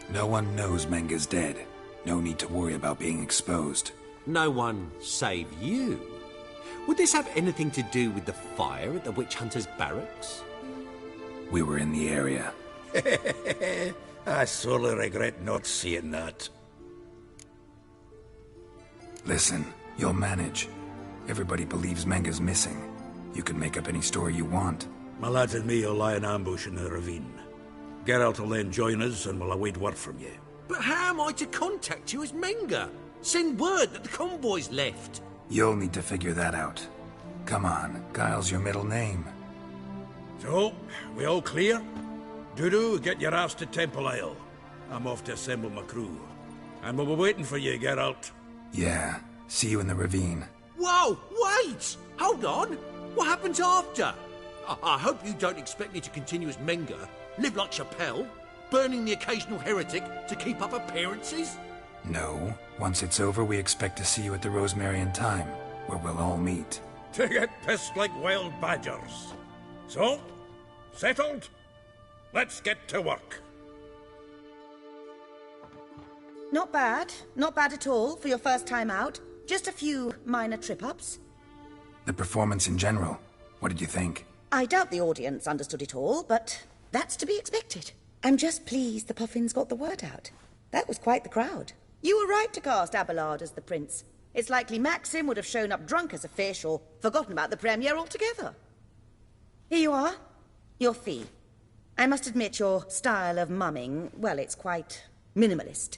No one knows Menga's dead. No need to worry about being exposed. No one save you. Would this have anything to do with the fire at the witch hunter's barracks? We were in the area. I sorely regret not seeing that. Listen, you'll manage. Everybody believes Menga's missing. You can make up any story you want. My lads and me will lie in ambush in the ravine. Geralt will then join us and we'll await word from you. But how am I to contact you as Menga? Send word that the convoy's left. You'll need to figure that out. Come on, Guile's your middle name. So, we all clear? Dudu, get your ass to Temple Isle. I'm off to assemble my crew. And we'll be waiting for you, Geralt. Yeah, see you in the ravine. Whoa, wait! Hold on! What happens after? I hope you don't expect me to continue as Menga, live like Chappelle, burning the occasional heretic to keep up appearances? No. Once it's over, we expect to see you at the Rosemary in Time, where we'll all meet. To get pissed like wild badgers. So, settled? Let's get to work. Not bad. Not bad at all for your first time out. Just a few minor trip-ups. The performance in general, what did you think? I doubt the audience understood it all, but that's to be expected. I'm just pleased the Puffins got the word out. That was quite the crowd. You were right to cast Abelard as the prince. It's likely Maxim would have shown up drunk as a fish or forgotten about the premiere altogether. Here you are. Your fee. I must admit your style of mumming, well, it's quite minimalist.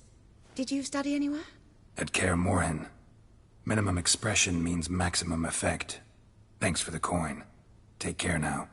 Did you study anywhere? At Kaer Morhen. Minimum expression means maximum effect. Thanks for the coin. Take care now.